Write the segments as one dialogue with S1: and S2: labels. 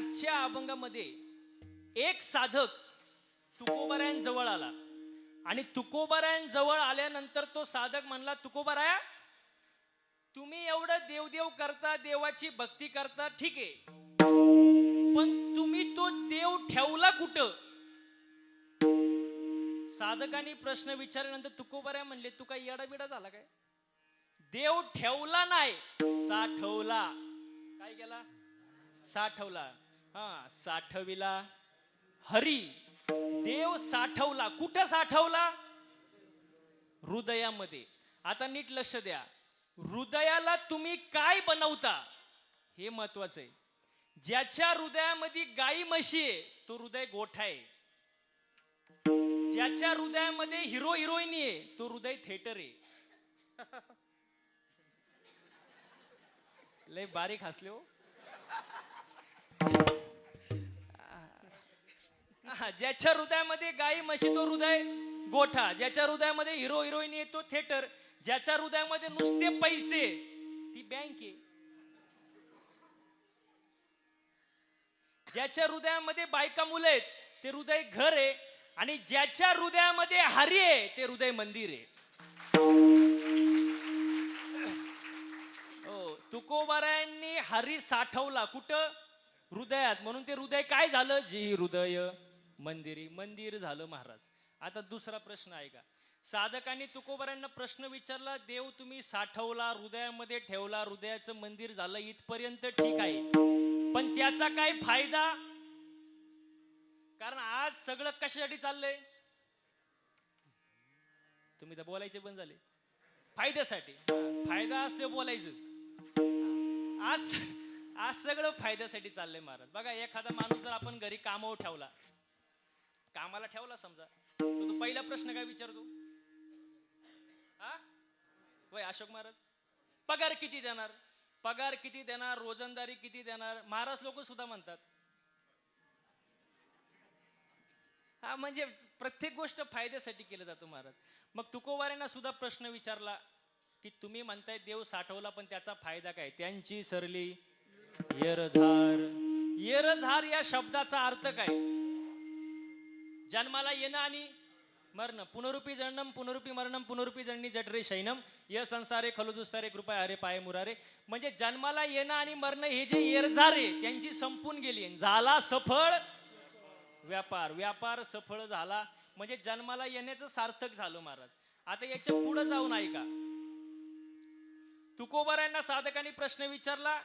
S1: आजच्या अभंगामध्ये एक साधक तुकोबारायांजवळ आला आणि तुकोबारायांजवळ आल्यानंतर तो साधक म्हणला, तुकोबाराया, तुम्ही एवढं देवदेव करता, देवाची भक्ती करता, ठीक आहे, पण तुम्ही तो देव ठेवला कुठं? साधकांनी प्रश्न विचारल्यानंतर तुकोबाराया म्हणले, तू काय येडाबिडा झाला काय? देव ठेवला नाही, साठवला. काय केला? साठवला. हा, साठविला हरी. देव साठवला. कुठं साठवला? हृदयामध्ये. आता नीट लक्ष द्या, हृदयाला तुम्ही काय बनवता हे महत्वाचं आहे. ज्याच्या हृदयामध्ये गाई म्हशी आहे तो हृदय गोठा आहे. ज्याच्या हृदयामध्ये हिरो हिरोईनी आहे तो हृदय थिएटर आहे. लय बारीक हसले हो. ज्याच्या हृदयामध्ये गाई म्हशी तो हृदय गोठा. ज्याच्या हृदयामध्ये हिरो हिरोईनी आहे तो थिएटर. ज्याच्या हृदयामध्ये नुसते पैसे ती बँक आहे. ज्याच्या हृदयामध्ये बायका मुलं आहेत ते हृदय घर आहे. आणि ज्याच्या हृदयामध्ये हरी आहे ते हृदय मंदिर आहे. हो, तुकोबारायांनी हरी साठवला कुठं? हृदयात. म्हणून ते हृदय काय झालं? जी हृदय मंदिरी, मंदिर झालं महाराज. आता दुसरा प्रश्न आहे का? साधकांनी तुकोबारायांना प्रश्न विचारला, देव तुम्ही साठवला, हृदयामध्ये ठेवला, हृदयाचं मंदिर झालं, इथपर्यंत ठीक आहे, पण त्याचा काय फायदा? कारण आज सगळं कशासाठी चाललंय? तुम्ही तर बोलायचे पण झाले. फायद्यासाठी. फायदा असले बोलायचं. आज आज सगळं फायद्यासाठी चाललंय महाराज. बघा, एखादा माणूस जर आपण घरी कामावर ठेवला, कामाला ठेवला समजा, तो पहिला प्रश्न काय विचारतो? हा, वय अशोक महाराज, पगार किती देणार? पगार किती देणार? रोजंदारी किती देणार? महाराज लोक सुद्धा म्हणतात. हा, म्हणजे प्रत्येक गोष्ट फायद्यासाठी केलं जातो महाराज. मग तुकोबारायांना सुद्धा प्रश्न विचारला की तुम्ही म्हणताय देव साठवला, पण त्याचा फायदा काय? त्यांची सरली येरझार. येरझार या शब्दाचा अर्थ काय? जन्माला येणं आणि मरण. पुनरुपी जन्म पुनरुपी मरणम पुनरुपी जन्नी जठरे शैनम य संसारे खलु दुस्तारे कृपा अरे पाय मुरारे. म्हणजे जन्माला येणं आणि मरण हे जे येरझार आहे त्यांची संपून गेली. झाला सफळ व्यापार. व्यापार सफळ झाला म्हणजे जन्माला येण्याचं सार्थक झालं महाराज. आता याच्या पुढे जाऊन ऐका, तुकोबारायांना साधकांनी प्रश्न विचारला,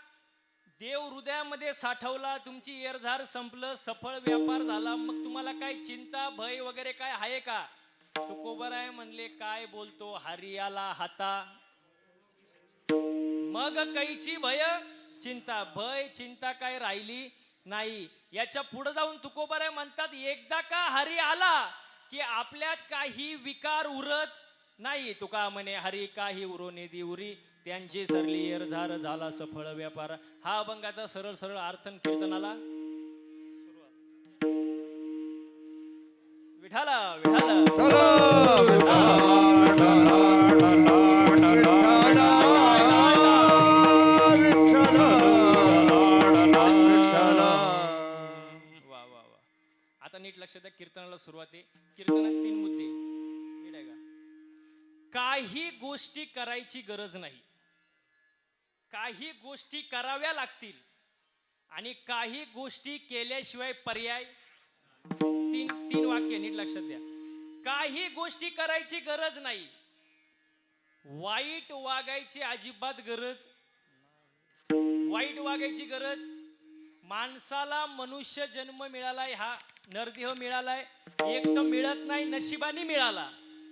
S1: देव हृदयामध्ये साठवला, तुमची येरझार संपलं, सफळ व्यापार झाला, मग तुम्हाला काय चिंता भय वगैरे काय आहे का? तुकोबाराय म्हणले, काय बोलतो, हरियाला हाता मग कैची भय चिंता. भय चिंता काय राहिली नाही. याच्या पुढे जाऊन तुकोबाराय म्हणतात, एकदा का हरी आला की आपल्यात काही विकार उरत नाही. तुका म्हणे हरी काही उरो नेदी उरी, त्यांची सरली येरझार झाला सफळ व्यापार. हा अभंगाचा सरळ सरळ अर्थ कीर्तनाला विठाला विठाला. वा वा वा. आता नीट लक्षात द्या, कीर्तनाला सुरुवात आहे. कीर्तनात 3 मुद्दे नीट आहे का? काही गोष्टी करायची गरज नाही, काही गोष्टी कराव्या लागतील, आणि काही गोष्टी केल्याशिवाय पर्याय. तीन वाक्य नीट लक्षात द्या. काही गोष्टी करायची गरज नाही, वाईट वागायची अजिबात गरज. वाईट वागायची गरज. माणसाला मनुष्य जन्म मिळालाय, हा नरदेह मिळालाय, एक तर मिळत नाही, नशिबाने मिळाला.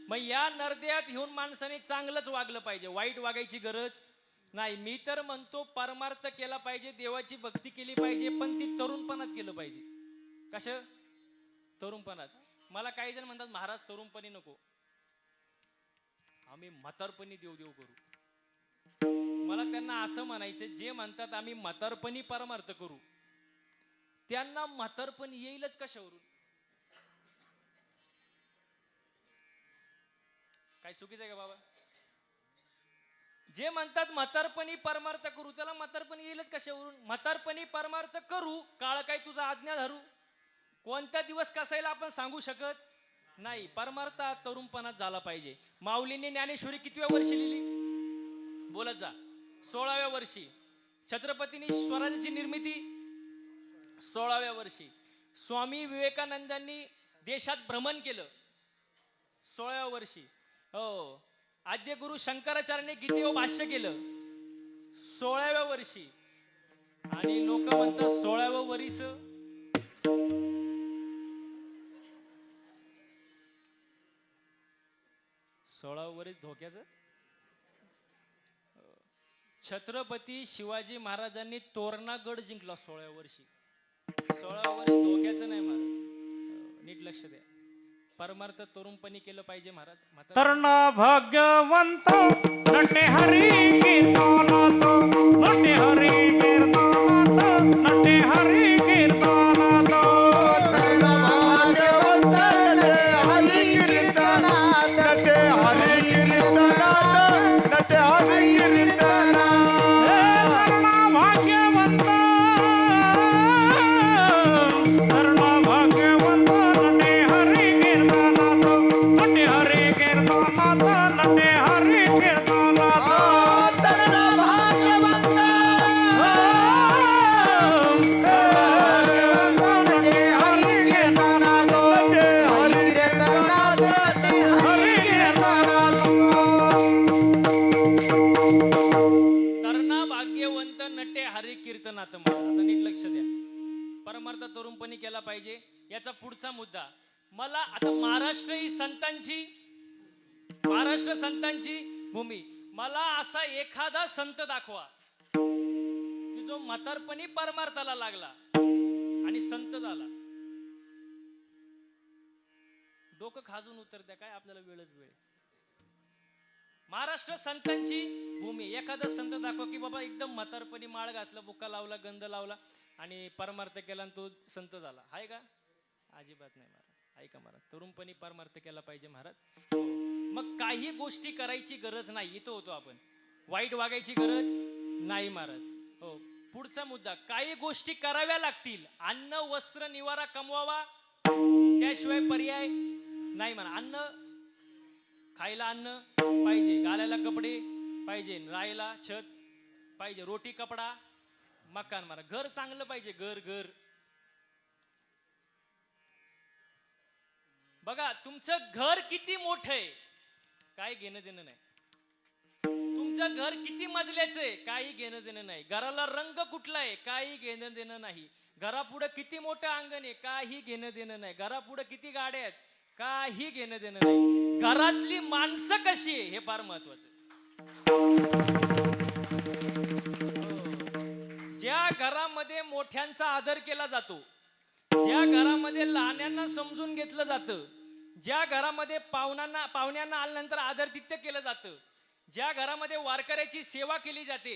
S1: मग या नरदेहात घेऊन माणसाने चांगलंच वागलं पाहिजे, वाईट वागायची गरज नाही. मी तर म्हणतो परमार्थ केला पाहिजे, देवाची भक्ती केली पाहिजे, पण ती तरुणपणात केलं पाहिजे. कसं? तरुणपणात. मला काही जण म्हणतात, महाराज तरुणपणी नको, आम्ही म्हातारपणी देव देव करू. मला त्यांना असं म्हणायचं, जे म्हणतात आम्ही म्हातारपणी परमार्थ करू, त्यांना म्हातारपण येईलच कशावरून? काय चुकीचं आहे का बाबा? जे म्हणतात म्हातारपणी परमार्थ करू, त्याला म्हातारपणी येईलच कशावरून? म्हातारपणी परमार्थ करू, काळ काय तुझा आज्ञा धरू. कोणत्या दिवस कसा येईल आपण सांगू शकत नाही. परमार्थ तरुणपणात झाला पाहिजे. माऊलींनी ज्ञानेश्वरी कितव्या वर्षी लिहिली? बोलत जा. 16व्या वर्षी. छत्रपतींनी स्वराज्याची निर्मिती 16व्या वर्षी. स्वामी विवेकानंदांनी देशात भ्रमण केलं 16व्या वर्षी. हो. आद्य गुरु शंकराचार्यांनी गीतेवर भाष्य केलं 16व्या वर्षी. आणि लोक म्हणतात 16व्या वर्ष 16 वर्ष धोक्याचं. छत्रपती शिवाजी महाराजांनी तोरणा गड जिंकला 16व्या वर्षी. 16 वर्ष धोक्याचं नाही महाराज. नीट लक्ष द्या. परमार्थ तरुणपणी केलं पाहिजे महाराज.
S2: तरुण भाग्यवंत नटे हरी कीर्तनात, नटे हरी कीर्तनात, नटे हरी कीर्तनात.
S3: तरुण भाग्यवंत नटे हरी कीर्तनात, नटे हरी कीर्तनात, नटे हरी कीर्तनात.
S2: तरुण भाग्यवंत, तरुण भाग्यवंत नटे हरी कीर्तनात, नटे हरी कीर्तनात, नटे हरी कीर्तनात.
S3: तरुण भाग्यवंत नटे हरी कीर्तनात, नटे हरी कीर्तनात, नटे हरी कीर्तनात.
S1: तरणा भाग्यवंत नटे हरी कीर्तनात महाराज. आता नीट लक्ष द्या. परमार्थ तरुणपणी केला पाहिजे. याचा पुढचा मुद्दा मला आता महाराष्ट्र ही संतांची, महाराष्ट्र संतांची भूमी. मला असा एखादा संत दाखवा की जो म्हातारपणी परमार्थाला लागला आणि संत झाला. डोकं खाजून उत्तर द्या. काय आपल्याला वेळच वेळ. महाराष्ट्र संतांची भूमी. एखादा संत दाखवा की बाबा एकदम म्हातारपणी माळ घातला, बुक्का लावला, गंध लावला आणि परमार्थ केला आणि तो संत झाला. आहे का? अजिबात नाही महाराज. ऐका महाराज. तरुणपणी परमार्थ केला पाहिजे महाराज. मग काही गोष्टी करायची गरज नाही. इथं होतो आपण. वाईट वागायची गरज नाही महाराज. हो. पुढचा मुद्दा. काही गोष्टी कराव्या लागतील. अन्न वस्त्र निवारा कमवावा, त्याशिवाय पर्याय नाही म्हणा. अन्न खायला अन्न पाहिजे, घालायला कपडे पाहिजे, राहायला छत पाहिजे, रोटी कपडा मकान मारा, घर चांगलं पाहिजे. घर घर बघा. तुमचं घर किती मोठं आहे काही घेणं देणं नाही. तुमचं घर किती मजल्याचं आहे काही घेणं देणं नाही. घराला रंग कुठला आहे काही घेणं देणं नाही. घरापुढं किती मोठं अंगण आहे काही घेणं देणं नाही. घरापुढं किती गाड्या आहेत काही घेणं देणं नाही. घरातली माणसं कशी आहे हे फार महत्वाचं. ज्या घरामध्ये मोठ्यांचा आदर केला जातो, ज्या घरामध्ये लहान्यांना समजून घेतलं जातं, ज्या घरामध्ये पाहुण्यांना आल्यानंतर आदरातिथ्य केलं जातं, ज्या घरामध्ये वारकऱ्याची सेवा केली जाते,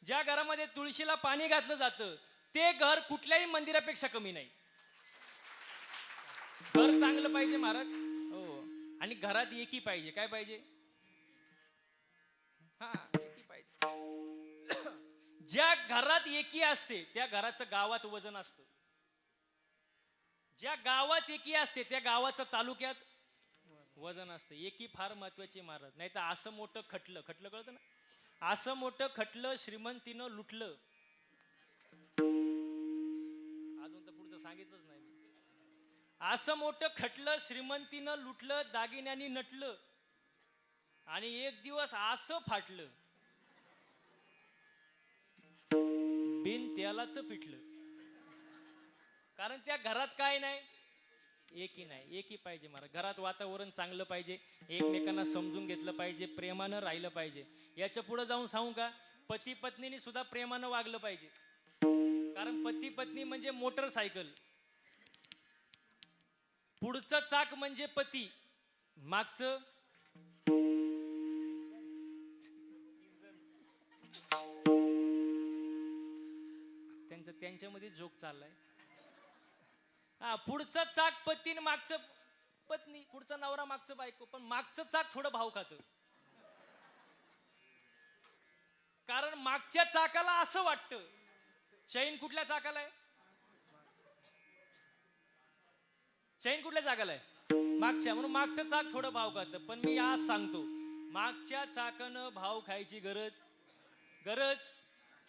S1: ज्या घरामध्ये तुळशीला पाणी घातलं जातं, ते घर कुठल्याही मंदिरापेक्षा कमी नाही. घर चांगलं पाहिजे महाराज. हो. आणि घरात एकी पाहिजे. काय पाहिजे? हा, एकी पाहिजे. ज्या घरात एकी असते त्या घराचं गावात वजन असतं. ज्या गावात एकी असते त्या गावाचं तालुक्यात वजन असतं. एकी फार महत्वाची महाराज. नाही तर असं मोठं खटलं कळतं ना, असं मोठं खटलं श्रीमंतीनं लुटलं. अजून तर पुढचं सांगितलंच नाही. असं मोठं खटलं श्रीमंतीनं लुटलं, दागिन्यांनी नटलं आणि एक दिवस असं फाटलं, बिन तेलाचं पिठलं. कारण त्या घरात काय नाही, एकी नाही. एकी पाहिजे महाराज. घरात वातावरण चांगलं पाहिजे, एकमेकांना समजून घेतलं पाहिजे, प्रेमानं राहिलं पाहिजे. याच्या पुढे जाऊन सांगू का, पती पत्नीने सुद्धा प्रेमानं वागलं पाहिजे. कारण पती पत्नी म्हणजे मोटरसायकल. पुढचं चाक म्हणजे पती, मागचं त्यांच्यामध्ये जोक चाललाय. हा, पुढचं चाक पती आणि मागचं पत्नी. पुढचा नवरा मागचं बायको. पण मागचं चाक थोडं भाव खातं. कारण मागच्या चाकाला असं वाटतं चैन कुठल्या चाकाला आहे, चैन कुठल्या चाकाला आहे, मागच्या, म्हणून मागचं चाक थोडं भाव खातं. पण मी आज सांगतो, मागच्या चाकानं भाव खायची गरज गरज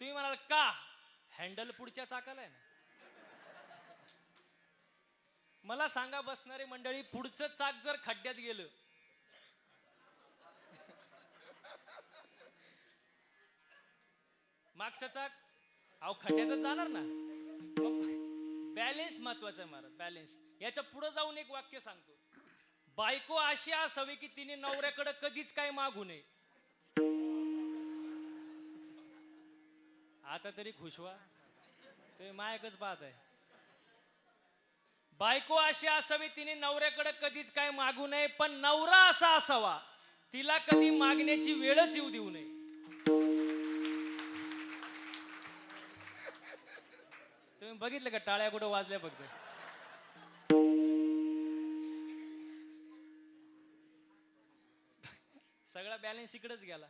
S1: तुम्ही म्हणाल का, हँडल पुढच्या चाकाला आहे ना. मला सांगा बसणारे मंडळी, पुढचं चाक जर खड्ड्यात गेलं, मागचं चाक अहो खड्ड्यातच जाणार ना. बॅलेन्स महत्वाचं आहे महाराज, बॅलेन्स. याच्या पुढे जाऊन एक वाक्य सांगतो, बायको अशी असावी की तिने नवऱ्याकडे कधीच काय मागू नये. आता तरी खुश व्हा, ते मायकच पाहत आहे. बायको अशी असावी तिने नवऱ्याकडे कधीच काय मागू नये, पण नवरा असा असावा तिला कधी मागण्याची वेळच येऊ देऊ नये. तुम्ही बघितलं का टाळ्या कुठं वाजल्या फक्त. सगळा बॅलन्स इकडेच गेला.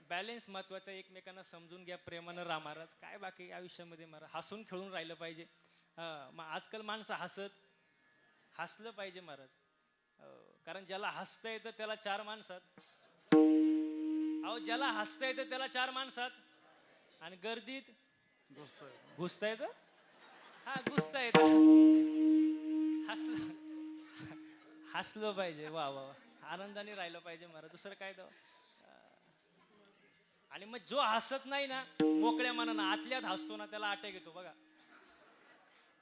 S1: बॅलन्स महत्वाचा, एकमेकांना समजून घ्या, प्रेमानं राहा महाराज. काय बाकी आयुष्यामध्ये महाराज हसून खेळून राहिलं पाहिजे. आजकाल माणसं हसलं पाहिजे महाराज. कारण ज्याला हसता येतं त्याला चार माणसात, अहो ज्याला हसता येतं त्याला चार माणसात, आणि गर्दीत घुसता येतं. हा घुसता येतं. हसलं पाहिजे. वा वा वा, आनंदाने राहिलं पाहिजे महाराज, दुसरं काय दाव. आणि मग जो हसत नाही ना, मोकळ्या मनानं आतल्यात हसतो ना, त्याला अटॅक येतो. बघा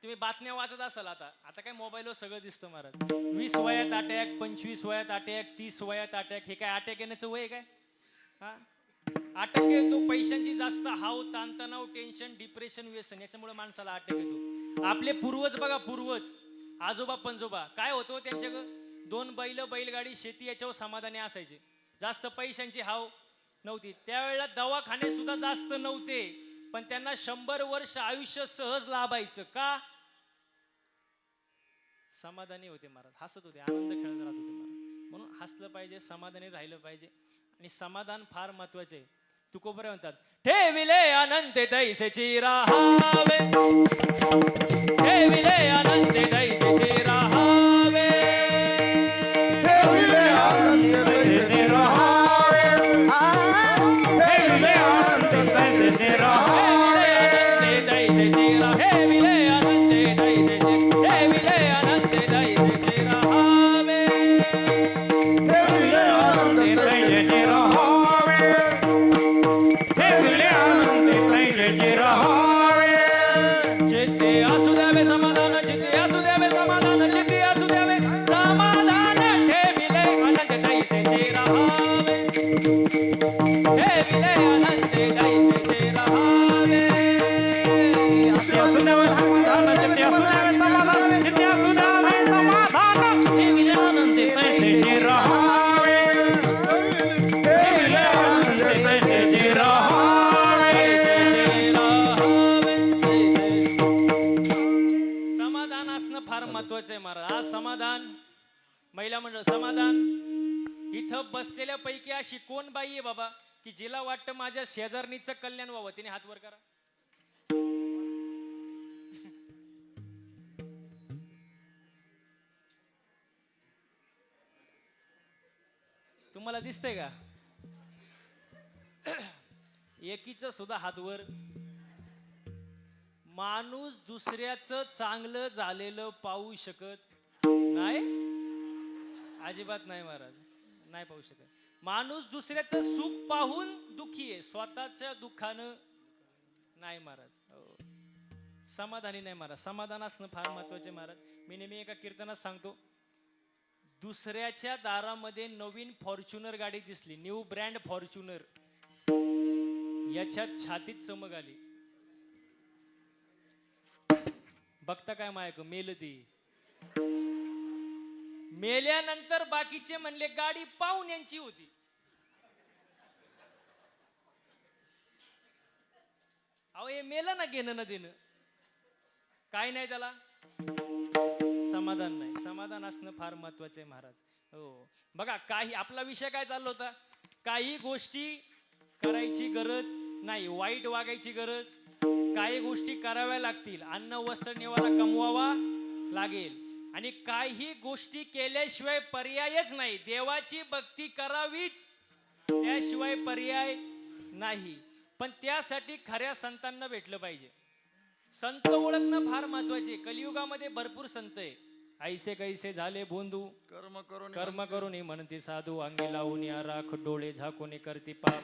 S1: तुम्ही बातम्या वाचत असाल, आता काय मोबाईलवर सगळं दिसतं महाराज. 20 वयात अटॅक, 25 वयात अटॅक, 30 वयात अटॅक. हे काय अटॅक येण्याचं वय काय? हा, अटॅक येतो पैशांची जास्त हाव, ताणतणाव, टेन्शन, डिप्रेशन, व्यसन, याच्यामुळे माणसाला अटॅक येतो. आपले पूर्वज बघा, पूर्वज आजोबा पंजोबा काय होतो त्यांच्याकडं, 2 बैल, बैलगाडी, शेती, याच्यावर समाधानी असायचे. जास्त पैशांची हाव नव्हती त्यावेळेला. दवाखाने सुद्धा जास्त नव्हते, पण त्यांना 100 वर्ष आयुष्य सहज लाभायचं. का? समाधानी होते महाराज, हसत होते, आनंद खेळत राहत होते महाराज. म्हणून हसलं पाहिजे, समाधानी राहिलं पाहिजे. आणि समाधान फार महत्वाचे आहे. तुकोबरे म्हणतात, ठेविले अनंत तैसेची राहावे, ठेविले अनंत तैसेची राहावे,
S2: ठेविले अनंत तैसेची राहावे, ठेविले अनंत तैसेची राहावे,
S1: ठेविले अनंत तैसेची, ठेविले अनंत तैसेची राहावे,
S2: ठेविले अनंत तैसेची राहावे, ठेविले अनंत तैसेची राहावे.
S1: चित्ते असू द्यावे समाधान, चित्ते असू द्यावे समाधान, चित्ते असू द्यावे समाधान, ठेविले अनंत तैसेची राहावे, ठेविले अनंत तैसेची राहावे.
S2: चित्ते असू द्यावे समाधान, चित्ते असू द्यावे समाधान, चित्ते असू द्यावे समाधान, ठेविले अनंत तैसेची राहावे, ठेविले अनंत तैसेची राहावे.
S1: समाधान असणं फार महत्वाचं आहे महाराज. आज समाधान, महिला मंडळ समाधान. इथं बसलेल्या पैकी अशी कोण बाई आहे बाबा की जिला वाटतं माझ्या शेजारणीचं कल्याण व्हावं? तिने हात वर करा. तुम्हाला दिसतंय का? एकीचं सुद्धा हातवर. माणूस दुसऱ्याचं चांगलं झालेलं पाहू शकत नाही, अजिबात नाही महाराज, नाही पाहू शकत. माणूस दुसऱ्याचं सुख पाहून दुःखी आहे, स्वतःच्या दुःखानं नाही महाराज. समाधानी नाही महाराज. समाधान असणं फार महत्वाचे महाराज. मी नेहमी एका कीर्तनात सांगतो, दुसऱ्याच्या दारामध्ये नवीन फॉर्च्युनर गाडी दिसली, न्यू ब्रँड फॉर्च्युनर, याच्यात छातीत चमक आली, बघता काय मायक मेल ती. मेल्यानंतर बाकीचे म्हणले गाडी पाहुण्यांची होती. अहो हे मेलं ना, घेणं ना देणं, काय नाही त्याला समाधान नाही. समाधान असणं फार महत्वाचं आहे महाराज. हो बघा, काही आपला विषय काय चालला होता, काही गोष्टी करायची गरज नाही, वाईट वागायची गरज, काही गोष्टी कराव्या लागतील, अन्न वस्त्र निवारा कमवावा लागेल आणि काही गोष्टी केल्याशिवाय पर्यायच नाही, देवाची भक्ती करावीच त्याशिवाय पर्याय नाही. पण त्यासाठी खऱ्या संतांना भेटलं पाहिजे. संत ओळखणं फार महत्वाचे. कलियुगामध्ये भरपूर संत आहे. ऐसे कैसे झाले बोंधू, कर्म करून म्हणते साधू, अंगी लावून राख, डोळे झाकून करती पाप,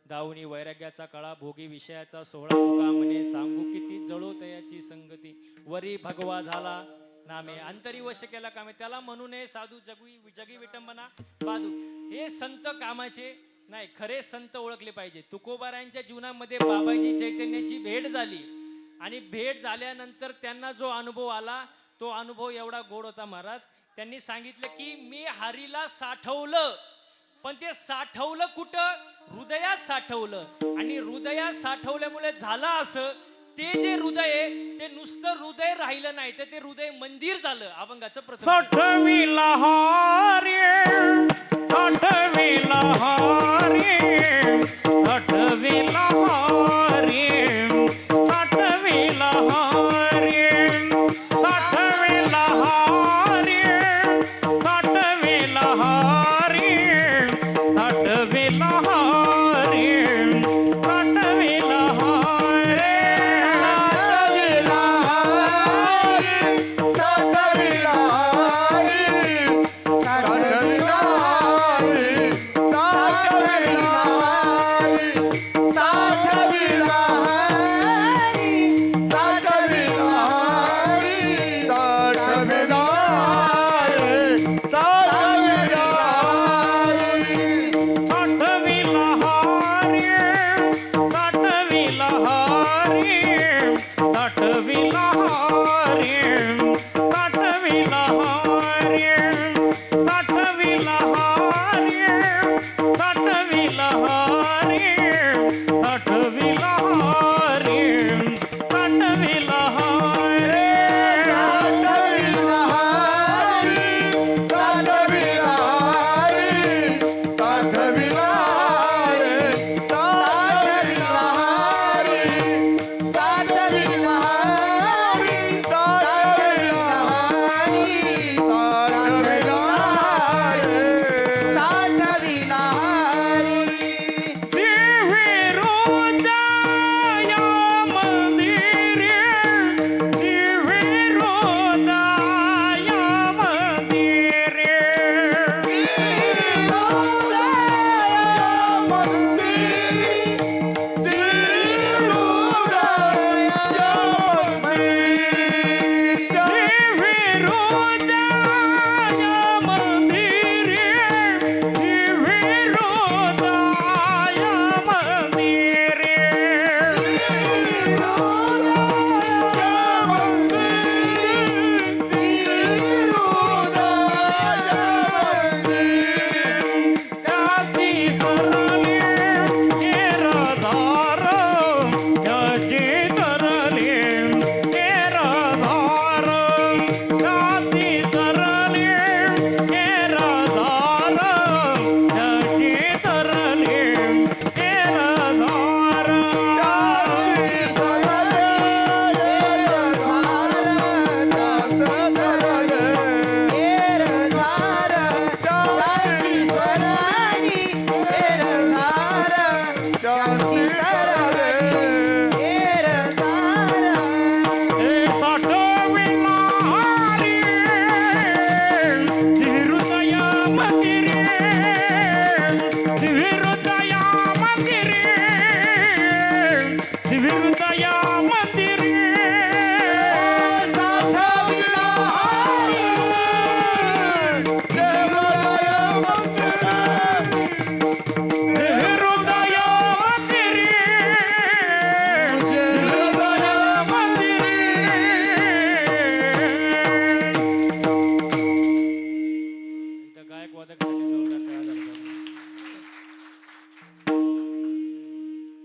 S1: दावणी वैराग्याचा कळा, भोगी विषयाचा सोहळा, तुका म्हणे सांगू किती, जळो तयाची संगती, वरी भगवा झाला नामे, अंतरी वश केला कामे, त्याला म्हणू नये साधू, जगी विटंबना बाधू. हे संत कामाचे नाही. खरे संत ओळखले पाहिजे. तुकोबारायांच्या जीवनामध्ये बाबाजी चैतन्याची भेट झाली आणि भेट झाल्यानंतर त्यांना जो अनुभव आला तो अनुभव एवढा गोड होता महाराज. त्यांनी सांगितलं की मी हरीला साठवलं, पण ते साठवलं कुठं? हृदयात साठवलं. आणि हृदयात साठवल्यामुळे झालं असं, ते जे हृदय आहे ते नुसतं हृदय राहिलं नाही, तर ते हृदय मंदिर झालं. अभंगाचं प्रथम
S2: साठविला हारे, साठविला हारे, साठविला हारे, साठविला हारे, साठविला हारे, साठविला हारे, साठविला हारे, साठविला हारे.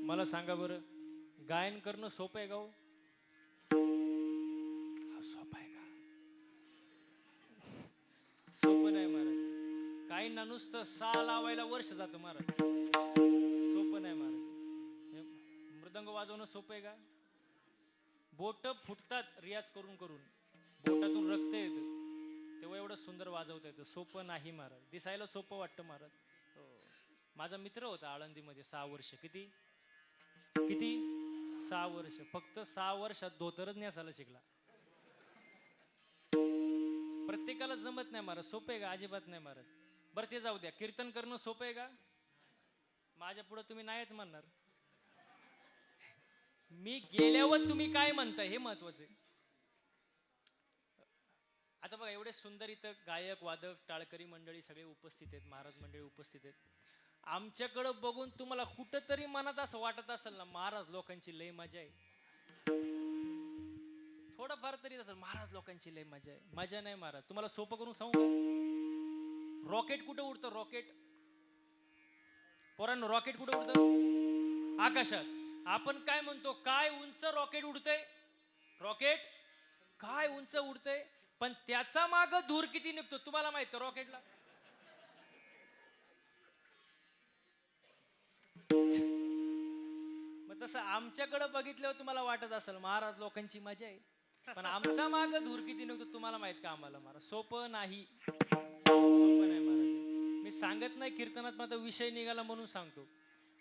S1: मला सांगा बरं, गायन करणं सोपं आहे का हो? सोपं आहे का? सोपं नाही महाराज. काहींना नुसतं सा लावायला वर्ष जातं महाराज. सोपं नाही महाराज. मृदंग वाजवणं सोपं आहे का? बोट फुटतात रियाज करून करून, बोटातून रक्त येतं तेव्हा एवढं सुंदर वाजवता येतं. सोपं नाही महाराज, दिसायला सोपं वाटतं महाराज. हो. माझा मित्र होता आळंदीमध्ये 6 वर्ष. किती किती 6 वर्ष. फक्त 6 वर्षात धोतरच नेसायला शिकला. प्रत्येकाला जमत नाही महाराज. सोपं आहे का? अजिबात नाही महाराज. बरं ते जाऊ द्या, कीर्तन करणं सोपं आहे का? माझ्या पुढे तुम्ही नाहीच म्हणणार. मी गेल्यावर तुम्ही काय म्हणताय हे महत्वाचं आहे. आता बघा, एवढे सुंदर इथं गायक वादक टाळकरी मंडळी सगळे उपस्थित आहेत, महाराज मंडळी उपस्थित आहेत. आमच्याकडं बघून तुम्हाला कुठंतरी मनात असं वाटत असेल ना, महाराज लोकांची लय मजा आहे. थोडंफार तरी असेल, महाराज लोकांची लय मजा आहे. मजा नाही महाराज. तुम्हाला सोपं करून सांगू का? रॉकेट कुठं उडतं? रॉकेट पोरांनो, रॉकेट कुठं उडतं? आकाशात. आपण काय म्हणतो? काय उंच रॉकेट उडतंय? रॉकेट काय उंच उडतंय, पण त्याचा माग धूर किती निघतो तुम्हाला माहित का रॉकेटला? मग तसं आमच्याकडे बघितल्यावर तुम्हाला वाटत असेल महाराज लोकांची मजा आहे, पण आमचा माग धूर किती निघतो तुम्हाला माहित का? आम्हाला महाराज सोपं नाही, सोपं नाही महाराज. मी सांगत नाही कीर्तनात, माझा विषय निघाला म्हणून सांगतो.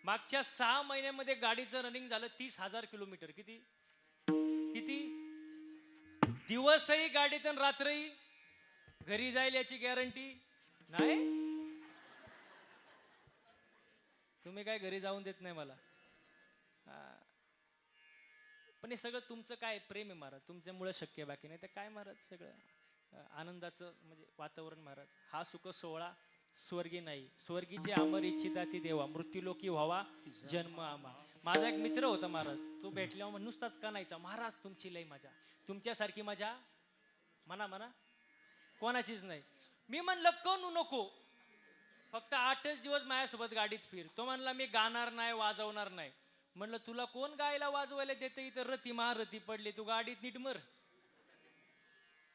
S1: मागच्या 6 महिन्यामध्ये गाडीचं रनिंग झालं 30,000 किलोमीटर. किती किती? दिवसही गाडीत आणि रात्रही घरी जाईल याची गॅरंटी नाही. तुम्ही काय घरी जाऊन देत नाही मला. पण हे सगळं तुमचं काय प्रेम आहे महाराज, तुमच्यामुळे शक्य आहे. बाकी नाही तर काय महाराज, सगळं आनंदाचं म्हणजे वातावरण महाराज. हा सुख सोहळा स्वर्गी नाही, स्वर्गीचे अमर इच्छिता ती देवा, मृत्यूलोकी व्हावा जन्म आमा. माझा एक मित्र होता महाराज, तो भेटल्यावर नुसताच कानायचा, महाराज तुमची लय मजा, तुमच्यासारखी मजा म्हणा म्हणा कोणाचीच नाही. मी म्हणलं करू नको, फक्त 8च दिवस माझ्यासोबत गाडीत फिर. तो म्हणला मी गाणार नाही, वाजवणार नाही. म्हणलं तुला कोण गायला वाजवायला देतं? इथं रती महारती पडली, तू गाडीत नीट मर.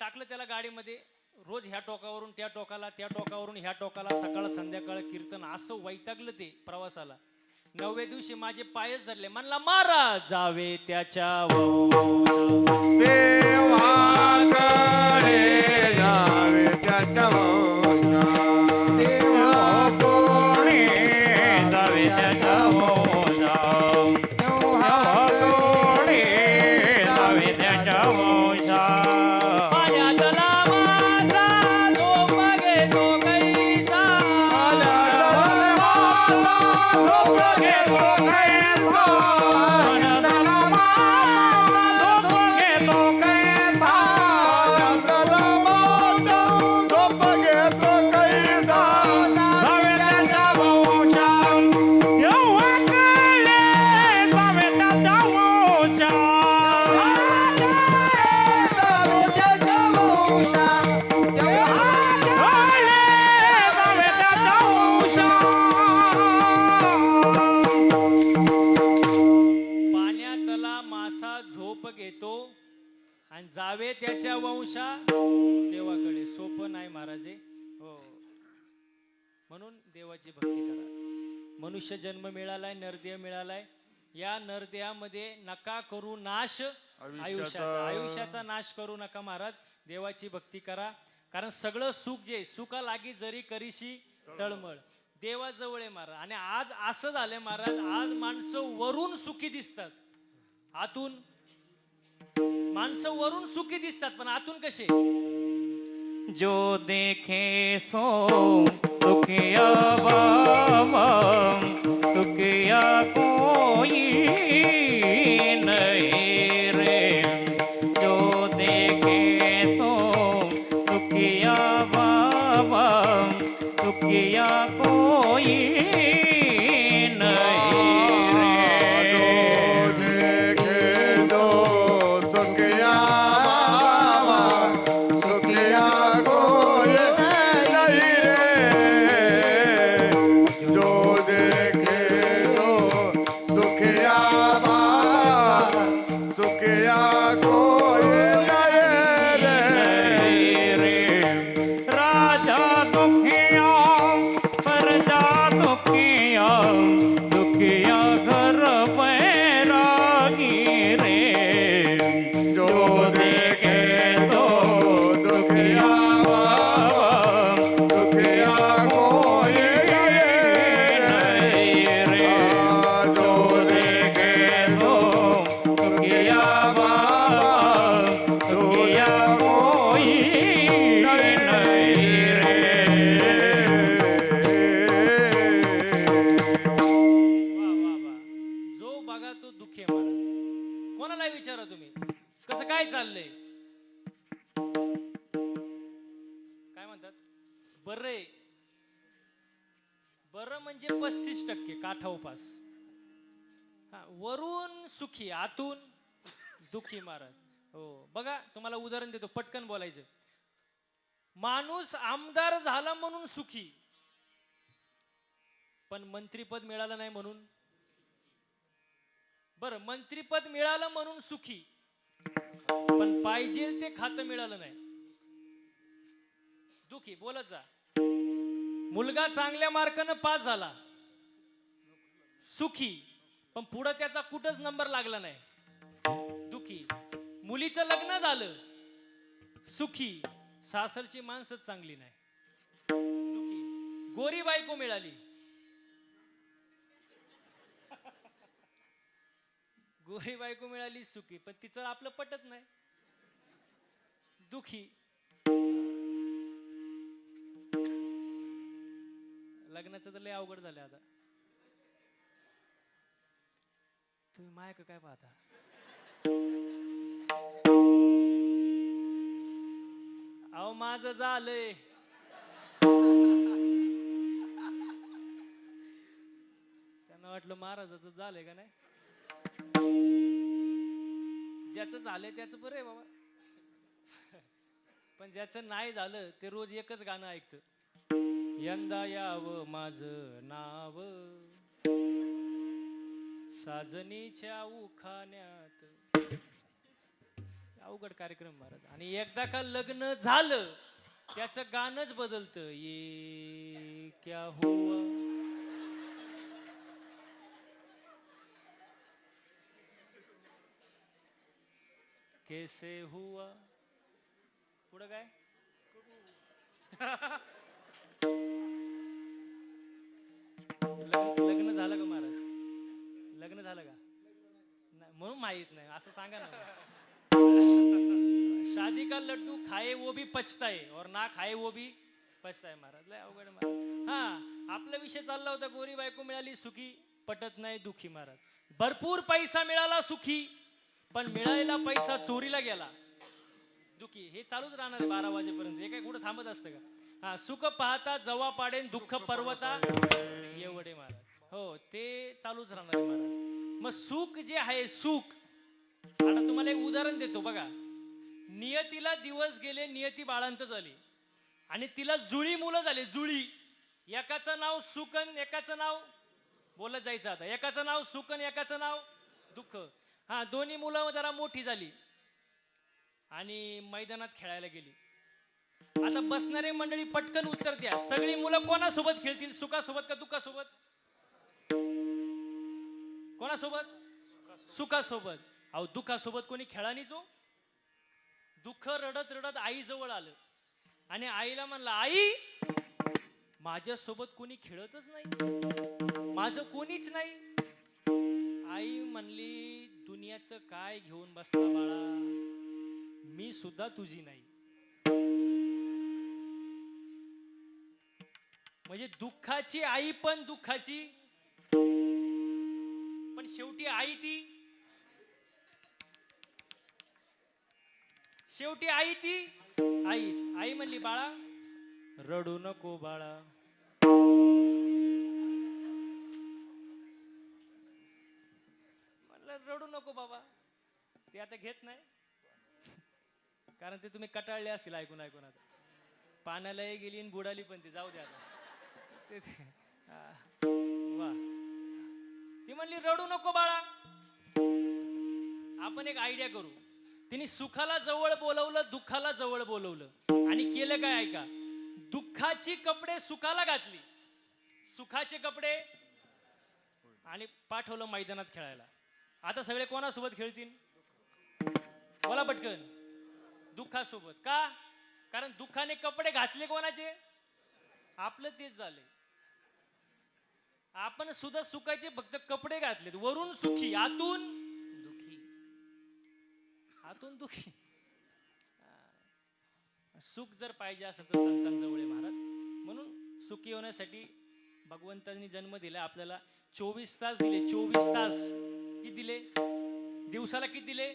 S1: टाकलं त्याला गाडीमध्ये. रोज ह्या टोकावरून त्या टोकाला, त्या टोकावरून ह्या टोकाला, सकाळ संध्याकाळ कीर्तन. असं वैतागलं ते प्रवासाला. 9व्या दिवशी माझे पायच धरले. म्हणला महाराज जावे त्याच्या
S4: देवाकडे जावे त्याच्या
S2: कोणी जावे त्याच्या ओझा, कोणी जावे त्याच्या ओझा.
S1: पाण्यातला मासा झोप घेतो कैसा, आणि जावे त्याच्या वंशा देवाकडे. सोपं नाही महाराज हो. म्हणून देवाची भक्ती करा. मनुष्य जन्म मिळालाय, नरदेह मिळालाय. या नरदेहामध्ये नका करू नाश आयुष्याचा, आयुष्याचा नाश करू नका महाराज. देवाची भक्ती करा, कारण सगळं सुख जे सुखा लागी जरी करीशी तळमळ, देवाजवळ आहे महाराज. आणि आज असं झालंय महाराज, आज माणसं वरून सुखी दिसतात, आतून माणसं वरून सुखी दिसतात, पण आतून कसे?
S2: जो देखे सो सुखिया बाबा, सुखिया कोई नहीं रे. जो देखे सो सुखिया बाबा, सुखिया कोई नहीं रे. राजा दुखिया प्रजा
S1: बरं बरं म्हणजे 35% काठा उपास. हा, वरून सुखी आतून दुखी महाराज. हो बघा तुम्हाला उदाहरण देतो, पटकन बोलायचं. माणूस आमदार झाला म्हणून सुखी, पण मंत्रीपद मिळालं नाही म्हणून. बरं, मंत्रीपद मिळालं म्हणून सुखी, पण पाहिजे ते खातं मिळालं नाही, दुखी. बोलत जा. मुलगा चांगल्या मार्कानं पास झाला, सुखी, पण पुढं त्याचा कुठंच नंबर लागला नाही, दुखी. मुलीचं लग्न झालं, सुखी, सासरची माणसंच चांगली नाही, दुखी. गोरी बायको मिळाली, गोरी बायको मिळाली सुखी, पण तिचं आपलं पटत नाही, दुखी. लग्नाचं तर लय अवघड झालं आता. तुम्ही मायक काय पाहता? अहो माझं झालंय. त्यांना वाटलं महाराजाचं झालंय का नाही. ज्याचं झालंय त्याचं बरं आहे बाबा, पण ज्याचं नाही झालं ते रोज एकच गाणं ऐकतं. यंदा यावं माझं नाव साजनीच्या उखाण्यात. अवघड कार्यक्रम महाराज. आणि एकदा का लग्न झालं त्याचं गाणंच बदलतं. ये क्या हुआ, कैसे हुआ, पुढं काय. लग्न झालं का महाराज? लग्न झालं का नाही, म्हणून माहित नाही असं सांगा ना. शादी का लड्डू खाए वो भी पछताए और ना खाए वो भी पछताए महाराज. लय अवघड महाराज. हा, आपला विषय चालला होता, गोरी बायको मिळाली सुखी, पटत नाही, दुखी महाराज. भरपूर पैसा मिळाला सुखी, पण मिळालेला पैसा चोरीला गेला, दुखी. हे चालूच राहणार आहे 12 वाजेपर्यंत. हे काय कुठं थांबत असतं का? हा, सुख पाहता जवा पाडेन दुःख पर्वता एवढे महाराज. हो, ते चालूच राहणार आहे महाराज. मग सुख जे आहे, सुख, आता तुम्हाला एक उदाहरण देतो बघा. नियतीला दिवस गेले, नियती बाळांत झाली, आणि तिला जुळी मुलं झाली, जुळी. एकाचं नाव सुकन, एकाचं नाव, बोलत जायचं आता, एकाचं नाव सुकन, एकाचं नाव दुःख. हा, दोन्ही मुलं जरा मोठी झाली आणि मैदानात खेळायला गेली. आता बसणारे मंडळी पटकन उत्तर द्या, सगळी मुलं कोणासोबत खेळतील, सुखासोबत का दुःखासोबत? कोणासोबत? सुखासोबत. अहो दुःखासोबत कोणी खेळानीच हो. दुःख रडत रडत आई जवळ आलं आणि आईला म्हणलं, आई माझ्यासोबत कोणी खेळतच नाही, माझं कोणीच नाही. आई म्हणली, दुनियाचं काय घेऊन बसला बाळा, मी सुद्धा तुझी नाही. म्हणजे दुःखाची आई पण दुःखाची, पण शेवटी आई ती, शेवटी आई ती आईच. आई म्हणली, बाळा रडू नको बाळा, म्हणलं रडू नको बाबा. ते आता घेत नाही, कारण ते तुम्ही कटाळले असतील ऐकून ऐकून. आता पाण्यालाही गेली आणि बुडाली पण, ती जाऊ द्या आता. वा, ती म्हणली रडू नको बाळा. आपण एक आयडिया करू. तिने सुखाला जवळ बोलवलं, दुःखाला जवळ बोलवलं, आणि केलं काय ऐका. दुःखाची कपडे सुखाला घातली, सुखाचे कपडे, आणि पाठवलं मैदानात खेळायला. आता सगळे कोणासोबत खेळतील? बोला पटकन. दुःखासोबत. का? कारण दुःखाने कपडे घातले कोणाचे? आपलं तेच झाले. आपण सुद्धा सुखाचे फक्त कपडे घातलेत, वरून सुखी, आतून दुखी, आतून दुखी. सुख जर पाहिजे असेल तर संतांजवळ आहे महाराज. म्हणून सुखी होण्यासाठी भगवंतांनी जन्म दिला आपल्याला. 24 तास दिले, 24 तास. किती दिले? दिवसाला किती दिले?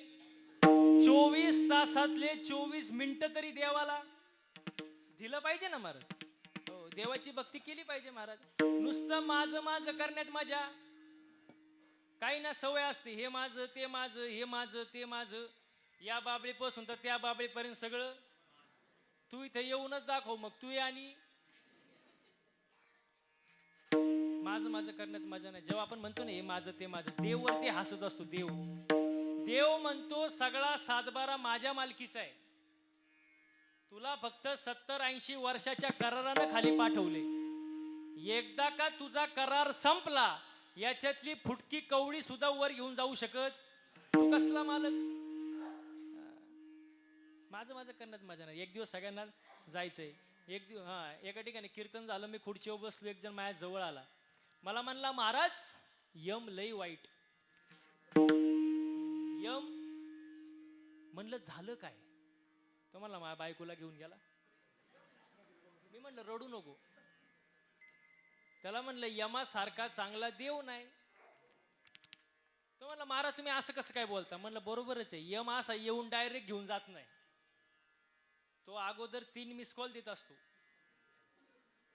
S1: 24 तासातले 24 मिनिटं तरी देवाला दिलं पाहिजे ना महाराज. देवाची भक्ती केली पाहिजे महाराज. नुसतं माझं माझं करण्यात मजा काही ना. सवय असते हे माझं ते माझं, हे माझं ते माझं, या बाबळीपासून तर त्या बाबळीपर्यंत सगळं. तू इथे येऊनच दाखव मग तू आणि माझं माझं करण्यात मजा नाही. जेव्हा आपण म्हणतो ना हे माझं ते माझं, देव वरती हसत असतो. देव म्हणतो सगळा सातबारा माझ्या मालकीचा आहे. तुला फक्त 70-80 वर्षाच्या करारानं खाली पाठवले. एकदा का तुझा करार संपला, याच्यातली फुटकी कवडी सुद्धा वर घेऊन जाऊ शकत. तू कसला मालक. माझं माझं करण्यात मजा नाही. एक दिवस सगळ्यांना जायचंय. एक दिवस एका ठिकाणी कीर्तन झालं. मी खुर्चीवर बसलो. एक जण माझ्या जवळ आला. मला म्हणला महाराज यम लई वाईट. यम म्हणलं झालं काय. तो म्हणला माझ्या बायकोला घेऊन गेला. मी म्हणलं रडू नको. त्याला म्हणलं यमासारखा चांगला देव नाही. तो म्हणला महाराज तुम्ही असं कसं काय बोलता. म्हणलं बरोबरच आहे. यम असा येऊन डायरेक्ट घेऊन जात नाही. तो अगोदर 3 मिस कॉल देत असतो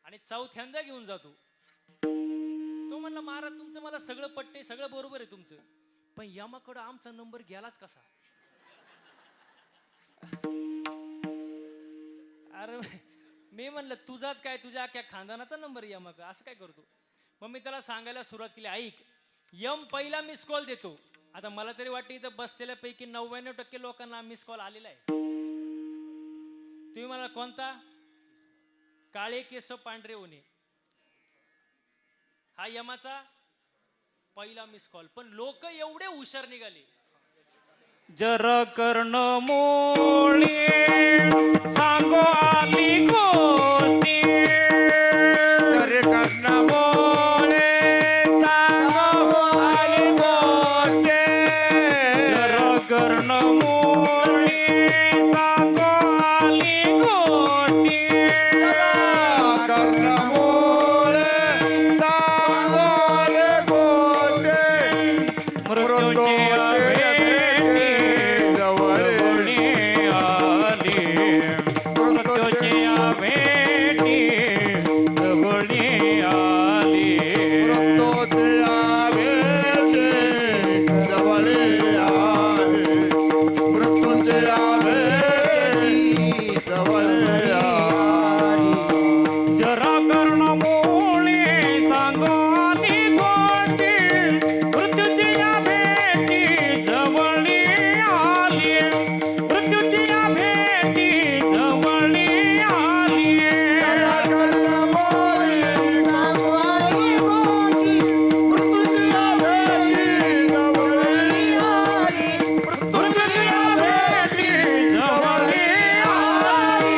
S1: आणि चौथ्यांदा घेऊन जातो. तो म्हणला महाराज तुमचं मला सगळं पटते, सगळं बरोबर आहे तुमचं, पण यमाकडं आमचा नंबर गेलाच कसा. अरे मी म्हणलं तुझाच काय, तुझ्या अख्ख्या खानदानाचा नंबर यमाक असं काय करतो. मग मी त्याला सांगायला सुरुवात केली. ऐक यम पहिला मिस कॉल देतो. आता मला तरी वाटतं इथं बसलेल्यापैकी 99% लोकांना मिस कॉल आलेला आहे. तुम्ही मला कोणता. काळे केस पांढरे होणे हा यमाचा पहिला मिस कॉल. पण लोक एवढे हुशार निघाले.
S2: जर कर्ण मोळे सांगो आली गोष्टी.
S4: तरी कर्णमोळे सांगो आली गोष्टी.
S2: जर कर्ण मोळे सांगो आली गोष्टी.
S4: कर्णमोळे सांगो आली गोष्टी.
S2: मृत्यूची भेटी जवळी आली. मृत्यूची भेटी जवळी आली.
S4: मृत्यूच्या भेटी जवळी आली. मृत्यूच्या भेटी जवळी आली.
S2: जरा कर्ण मोळे सांगो आली गोष्टी. मृत्यूची भेटी जवळी आली. मृत्यूची भेटी जवळी आली.
S3: कर्णमोळे सांगो आली गोष्टी. मृत्यूच्या भेटी जवळी आली.
S2: मृत्यूची भेटी जवळी आली.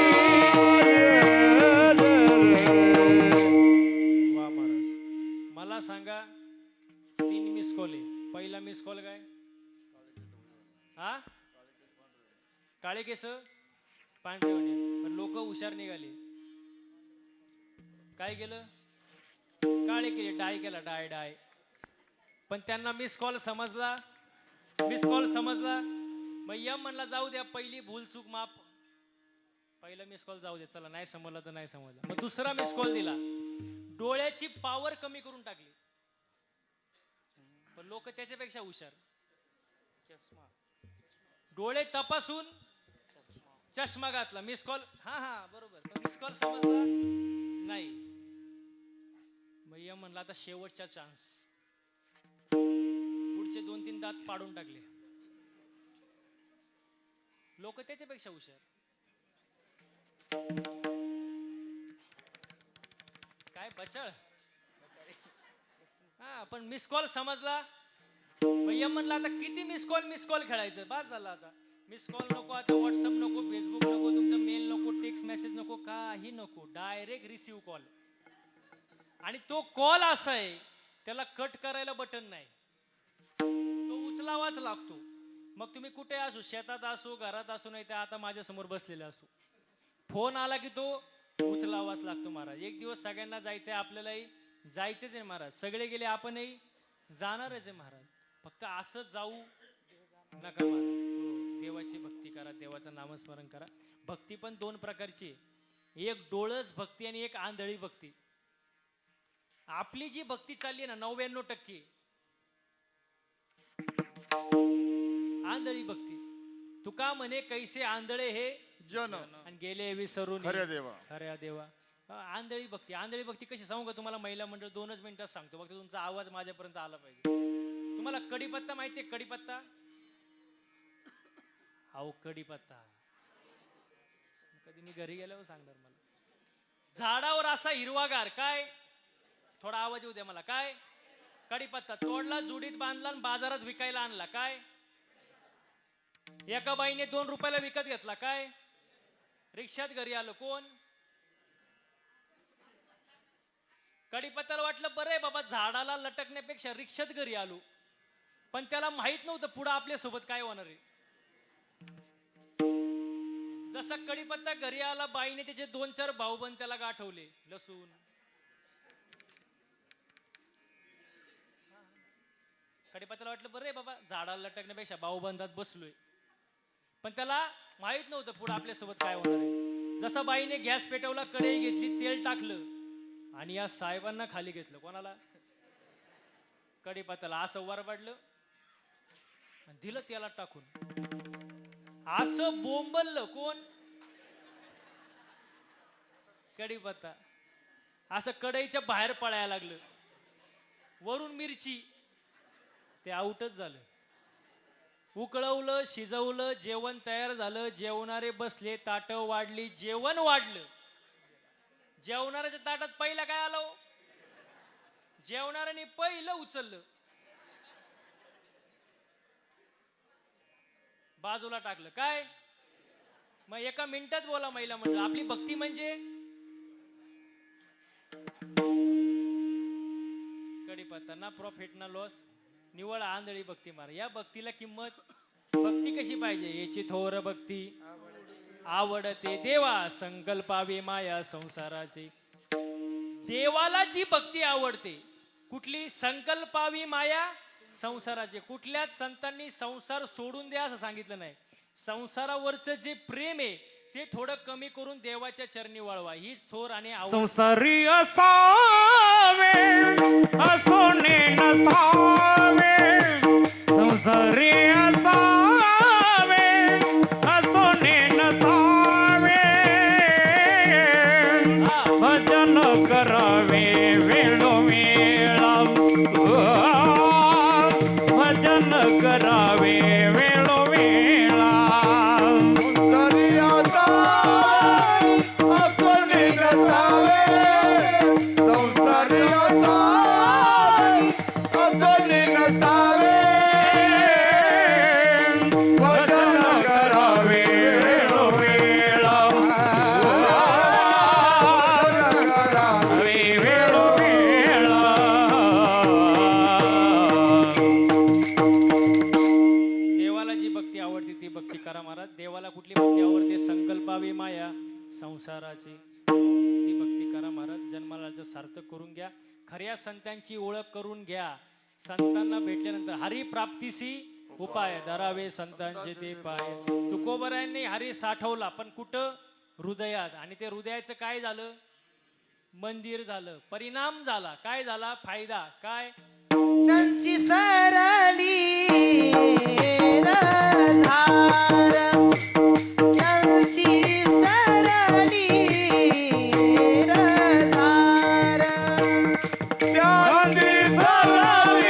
S1: वा महाराज. मला सांगा 3 मिस कॉल आहे. पहिला मिस कॉल काय. हा काळे केस पांढरे होणे. पण लोक हुशार निघाले. काय केलं. काळे केले. डाय केला. डाय. पण त्यांना मिस कॉल समजला. मग यम म्हणला जाऊ द्या पहिली भूल चूक माफ. पहिला मिस कॉल जाऊ दे चला, नाही समजलं तर नाही समजलं. मग दुसरा मिस कॉल दिला. डोळ्याची पॉवर कमी करून टाकली. पण लोक त्याच्यापेक्षा हुशार. डोळे तपासून चष्मा घातला. मिस कॉल हा बरोबर. पण मिस कॉल समजला नाही. मग यम म्हणला आता शेवटचा चान्स. पुढचे 2-3 दात पाडून टाकले. लोक त्याच्यापेक्षा हुशार. काय बचळ. हा पण मिस कॉल समजला. यम म्हणला आता किती मिस कॉल खेळायचं. बस झालं आता. मिस कॉल नको, आता व्हॉट्सअप नको, फेसबुक नको, तुमचं मेल नको, टेक्स्ट मेसेज नको, काही नको. Direct receive call. आणि तो कॉल असा आहे त्याला कट करायला बटन नाही. तो उचलावाच लागतो. मग तुम्ही कुठे असो, शेतात असो, घरात असो, नाही तर आता माझ्या समोर बसलेला असो, फोन आला की तो उचलावाच लागतो महाराज. एक दिवस सगळ्यांना जायचंय. आपल्यालाही जायचंच आहे महाराज. सगळे गेले आपणही जाणारच आहे महाराज. फक्त असं जाऊ नका महाराज. देवाची भक्ती करा, देवाचं नामस्मरण करा. भक्ती पण 2 प्रकारची आहे. एक डोळस भक्ती आणि एक आंधळी भक्ती. आपली जी भक्ती चालली ना 99% आंधळी भक्ती. तुका म्हणे कैसे आंधळे हे
S4: जन
S1: आणि गेले विसरून
S4: खऱ्या देवा.
S1: खऱ्या देवा. आंधळी भक्ती. आंधळी भक्ती कशी सांगू का तुम्हाला? महिला मंडळ 2च मिनिटात सांगतो, फक्त तुमचा आवाज माझ्यापर्यंत आला पाहिजे. तुम्हाला कडीपत्ता माहितीये? कडीपत्ता. अहो कडीपत्ता कधी मी घरी गेल्यावर सांगणार मला. झाडावर असा हिरवागार काय, थोडा आवाज येऊ द्या मला. काय? कडीपत्ता. तोडला, जुडीत बांधला आणि बाजारात विकायला आणला. काय? एका बाईने 2 रुपयाला विकत घेतला. काय? रिक्षात घरी आलो. कोण? कडीपत्त्याला वाटलं बरं आहे बाबा, झाडाला लटकण्यापेक्षा रिक्षात घरी आलो. पण त्याला माहित नव्हतं पुढं आपल्या सोबत काय होणार आहे. जसा कडीपत्ता घरी आला, बाईने त्याचे 2-4 भाऊबंद त्याला गाठवले. लसूण. कडीपत्त्याला वाटलं बरं आहे बाबा, झाडाला लटकण्यापेक्षा भाऊबंदात बसलोय. पण त्याला माहित नव्हतं पुढे आपल्या सोबत काय होणार आहे. जसा बाईने गॅस पेटवला, कढई घेतली, तेल टाकलं आणि या साहेबांना खाली घेतलं. कोणाला? कडीपत्त्याला. असं वर पडलं आणि दिलं त्याला टाकून. असं बोंबललं. कोण? कडीपत्ता. असं कढईच्या बाहेर पळायला लागलं. वरून मिरची. ते आउटच झालं. उकळवलं, शिजवलं, जेवण तयार झालं. जेवणारे बसले, ताटं वाढली, जेवण वाढलं. जेवणाऱ्याच्या ताटात पहिलं काय आलं? जेवणाऱ्याने पहिलं उचललं, बाजूला टाकलं. काय? मग एका मिनिटात बोला महिला मंडळ. आपली भक्ती म्हणजे कडीपत्ता. ना प्रॉफिट ना लॉस, निवळ आंधळी भक्ती मार. या भक्तीला किंमत. भक्ती कशी पाहिजे? याची थोर भक्ती आवडते देवा, संकल्पावे माया संसाराची. देवाला जी भक्ती आवडते कुठली? संकल्पावी माया संसाराचे. कुठल्याच संतांनी संसार सोडून द्या असं सांगितलं नाही. संसारावरचं जे प्रेम आहे ते थोडं कमी करून देवाच्या चरणी वळवा. हीच थोर आणि
S2: संसारी असावे असोने नसावे. संसारी असावे असोने नसावे. भजन करावे वेळोवेळा. भजन करावे वेळोवेळा.
S4: तरी आता असोने नसावे. संसारी असावे असोने नसावे. भजन करावे वेळोवेळा. भजन करावे
S2: वेळोवेळा.
S1: देवाला जी भक्ती आवडते ती भक्ती करा महाराज. देवाला कुठली भक्ती आवडते? संकल्पावी माया संसाराची. ती भक्ती करा महाराज. जन्मालाचं सार्थक करून घ्या. खऱ्या संतांची ओळख करून घ्या. संतांना भेटल्यानंतर हरी प्राप्तीसी उपाय धरावे संतांचे ते पाय. तुकोबरायांनी हरी साठवला, पण कुठं? हृदयात. आणि ते हृदयाचं काय झालं? मंदिर झालं. परिणाम झाला. काय झाला? फायदा. काय?
S3: त्यांची सरली धार. त्यांची सरली धार.
S2: त्यांची सरली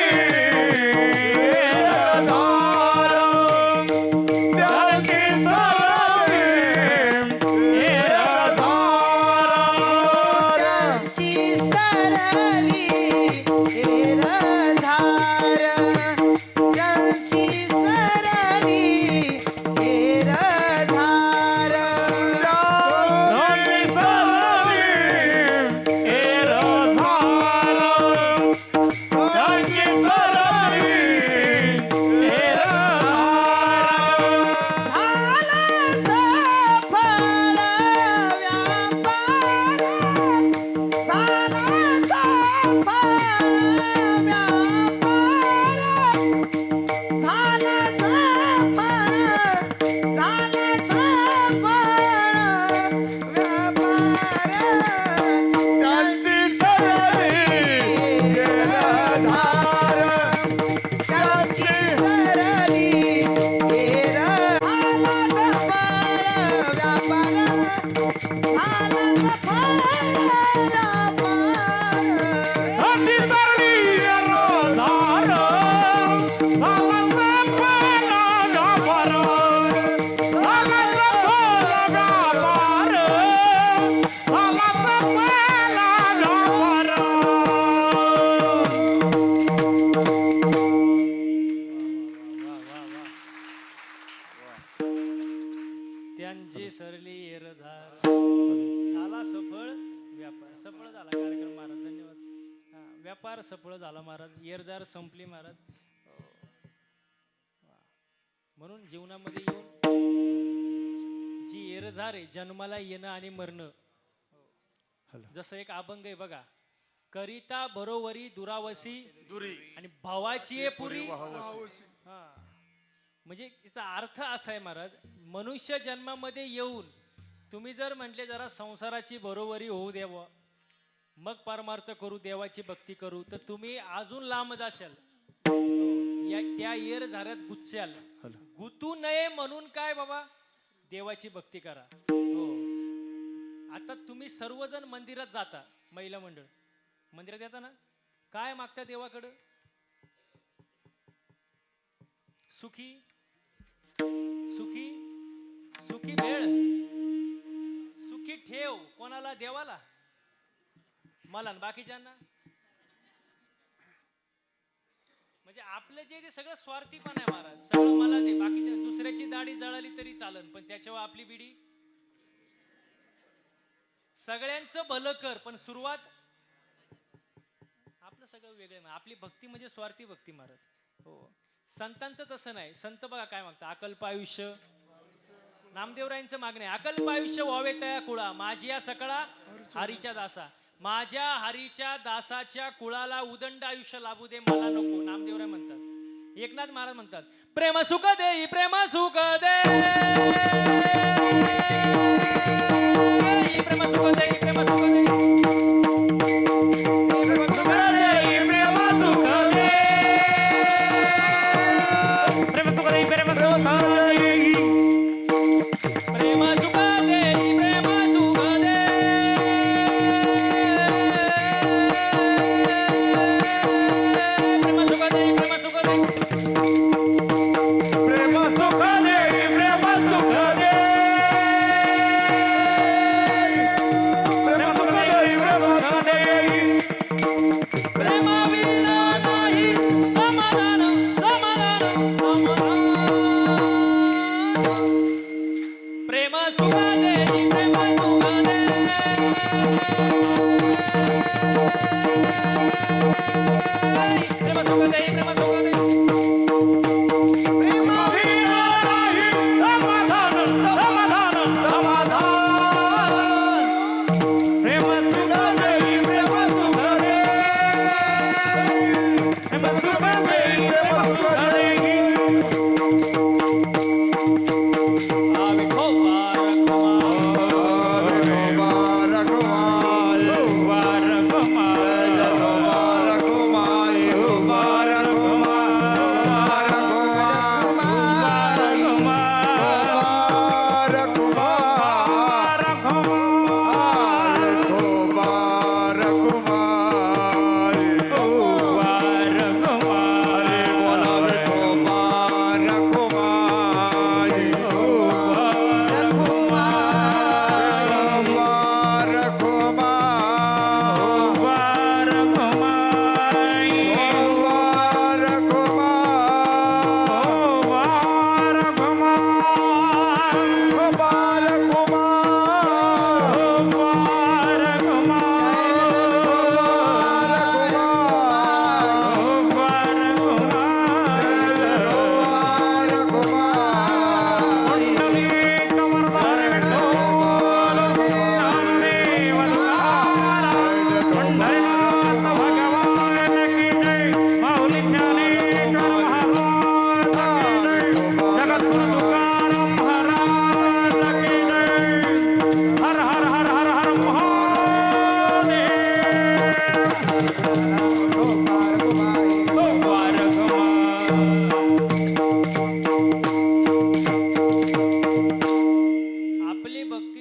S2: धार. त्यांची सरली धार.
S3: त्यांची सरली धार. त्यांची सरली धार.
S2: अति तरली रोधार आनंद पाला व्यापार आनंद पाला व्यापार आनंद पाला व्यापार
S1: त्यांची सरली एरझार झाला सफळ व्यापार सफळ झाला कार्यक्रम महाराज धन्यवाद हा, व्यापार सफळ झाला महाराज एरझार संपली महाराज वा. म्हणून जीवनामध्ये येऊन जी एरझार आहे जन्माला येणं आणि मरणं जसं एक अभंग आहे बघा करिता बरोबरी दुरावसी आणि भावाची आहे पुरी हा म्हणजे याचा अर्थ असा आहे महाराज मनुष्य जन्मामध्ये येऊन तुम्ही जर म्हटले जरा संसाराची बरोबरी होऊ द्यावं मग परमार्थ करू देवाची भक्ती करू तर तुम्ही अजून लांब जाशाल त्या येर झाऱ्यात गुतशाल गुतू नये म्हणून काय बाबा देवाची भक्ती करा हो आता तुम्ही सर्वजण मंदिरात जाता महिला मंडळ मंदिरात येता ना काय मागता देवाकडं सुखी सुखी सुखी भेळ सुखी ठेव कोणाला देवाला मला न बाकीच्यांना म्हणजे आपलं जे ते सगळं स्वार्थीपण आहे महाराज सगळं मला दे बाकीच्या दुसऱ्याची दाढी जळाली तरी चालन पण त्याच्यावर आपली बिडी सगळ्यांचं भलं कर पण सुरुवात आपलं सगळं वेगळं आपली भक्ती म्हणजे स्वार्थी भक्ती महाराज हो संतांचं तसं नाही संत बघा काय मागतं अकल्प आयुष्य नामदेवरायांचं मागणे अकल्प आयुष्य व्हावे तया कुळा माझी या सकळा हरीच्या दासा माझ्या हरीच्या दासाच्या कुळाला उदंड आयुष्य लाभू दे मला नको नामदेवराय म्हणतात एकनाथ महाराज म्हणतात प्रेम सुख दे प्रेम सुख दे प्रेम सुख दे प्रेम सुख दे प्रेम सुख दे प्रेम सुख दे प्रेम सुख दे प्रेम सुख दे
S2: प्रेम सुख दे प्रेम सुख दे प्रेम सुख दे प्रेम सुख दे
S1: प्रेम विना नाही समाधान समाधान समाधान प्रेम सुख दे प्रेम सुख दे प्रेम सुख दे प्रेम सुख दे
S2: प्रेम विना नाही समाधान समाधान समाधान प्रेम सुख दे प्रेम सुख दे प्रेम सुख दे प्रेम सुख दे
S1: आवे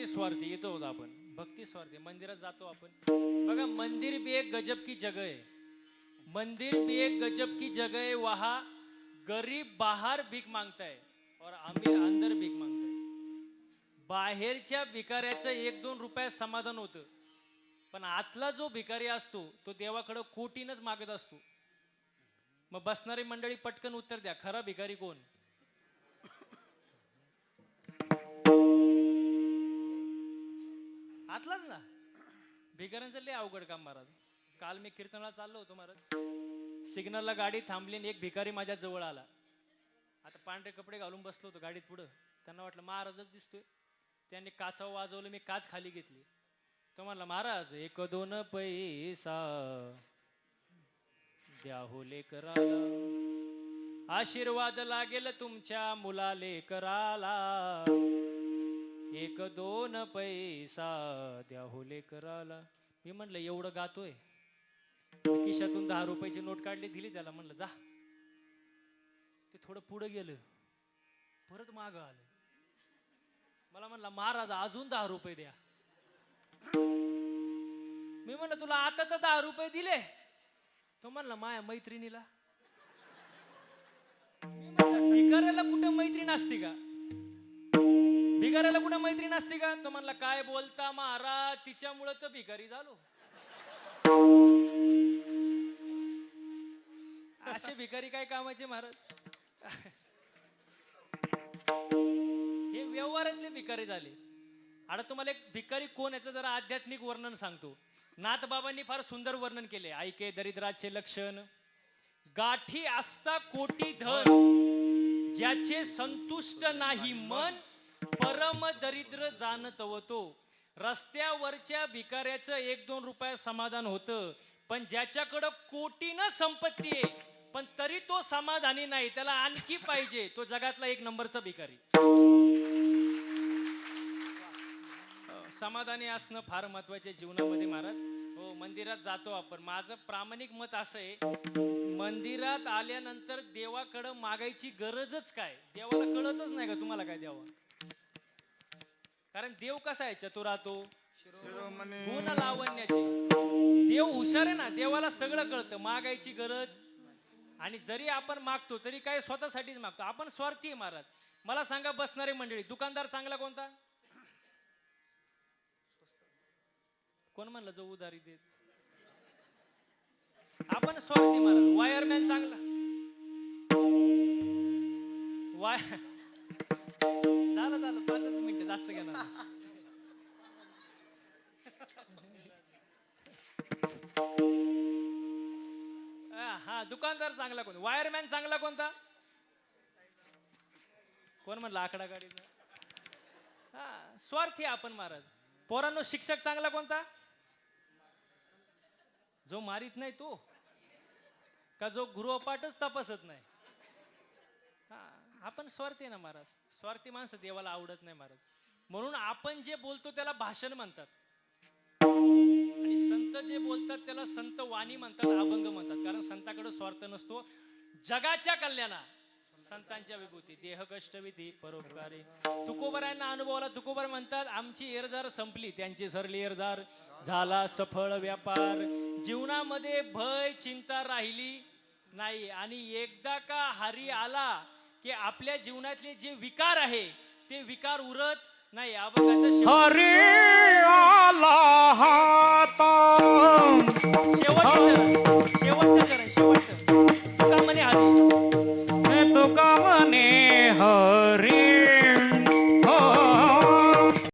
S1: भक्ती स्वार्थी येतो होतो आपण, भक्ती स्वार्थी मंदिरात जातो आपण. बघा मंदिर भी एक गजब की जगह है, मंदिर भी एक गजब की जगह है. वहां गरीब बाहर भीक मांगता है और अमीर अंदर भीक मांगता है. बाहेरच्या भिकाऱ्याचं 1-2 रुपयात समाधान होतं, पण आतला जो भिकारी असतो तो देवाकडे कोटीनच मागत असतो. मग बसणारी मंडळी पटकन उत्तर द्या, खरा भिकारी कोण? आतलाच ना. भिकाऱ्यांचं लय अवघड काम महाराज. काल मी कीर्तनाला चाललो होतो महाराज, सिग्नलला गाडी थांबली आणि एक भिकारी माझ्या जवळ आला. आता पांढरे कपडे घालून बसलो होतो गाडीत पुढं. त्यांना वाटलं महाराजच दिसतोय. त्यांनी काचावर वाजवलं, मी काच खाली घेतली. तो म्हणला, महाराज 1-2 पैसा द्या हो लेकराला, आशीर्वाद लागेल तुमच्या मुला लेकराला. 1-2 पैसा द्या हो लेकराला. मी म्हणलं एवढं गातोय. खिशातून 10 रुपयाची नोट काढली, दिली त्याला. म्हणलं जा. ते थोडं पुढे गेलं, परत माग आलं. मला म्हणला, महाराज अजून 10 रुपये द्या. मी म्हणलं तुला आता तर 10 रुपये दिले. तो म्हणला माया मैत्रिणीला. मी म्हणलं भिकाऱ्याला कुठं मैत्रीण असते का? भिकाऱ्याला कुठं मैत्रीण असते का? तो म्हणला काय बोलता महाराज, तिच्यामुळं तर भिकारी झालो. असे भिकारी काय कामाचे महाराज? हे व्यवहारातले भिकारी झाले. आता तुम्हाला एक भिकारी कोण याचं जरा आध्यात्मिक वर्णन सांगतो. नाथबाबांनी फार सुंदर वर्णन केले. ऐके दरिद्राचे लक्षण, गाठी असता कोटी धन, ज्याचे संतुष्ट नाही मन, परम दरिद्र जाणतवतो. रस्त्यावरच्या भिकाऱ्याचं 1-2 रुपयात समाधान होतं, पण ज्याच्याकडं कोटीनं संपत्ती आहे पण तरी तो समाधानी नाही, त्याला आणखी पाहिजे, तो जगातला 1 नंबरचा भिकारी. समाधानी असणं फार महत्वाचे जीवनामध्ये महाराज. हो, मंदिरात जातो आपण. माझं प्रामाणिक मत असं आहे, मंदिरात आल्यानंतर देवाकडं मागायची गरजच काय? देवाला कळतच नाही का तुम्हाला काय द्यावं? कारण देव कसा आहे? चतुरातो गुण लावण्याचे. देव हुशार आहे ना, देवाला सगळं कळतं. मागायची गरज, आणि जरी आपण मागतो तरी काय स्वतःसाठीच मागतो. आपण स्वार्थी आहे महाराज. मला सांगा बसणारी मंडळी, दुकानदार चांगला कोणता? कोण म्हणलं जो उधारी देत? आपण स्वार्थी महाराज. वायरमॅन चांगला? झालं 5च मिनिटं, जास्त घेणार. हा, दुकानदार चांगला कोणता? वायरमॅन चांगला कोणता? कोण म्हणलं आकडा गाडीचा? हा, स्वार्थी आपण महाराज. पोरांनो, शिक्षक चांगला कोणता? जो मारित नाही तो, का जो गृहपाठच तपासत नाही? हा, आपण स्वार्थी ना महाराज. स्वार्थी माणसं देवाला आवडत नाही महाराज. म्हणून आपण जे बोलतो त्याला भाषण म्हणतात, आणि संत जे बोलतात त्याला संत वाणी म्हणतात, अभंग म्हणतात. कारण संताकडे स्वार्थ नसतो. जगाच्या कल्याणा संतांच्या विभूती, देह कष्टविधी परोपकारी. तुकोबरायांना अनुभवाला तुकोबर म्हणतात, आमची एरजार संपली, त्यांची सरली एरजार, झाला सफळ व्यापार. जीवनामध्ये भय चिंता राहिली नाही, आणि एकदा का हरी आला की आपल्या जीवनातले जे विकार आहे ते विकार उरत नाही. अभंगाचं
S2: हरी आला हाता
S1: शेवट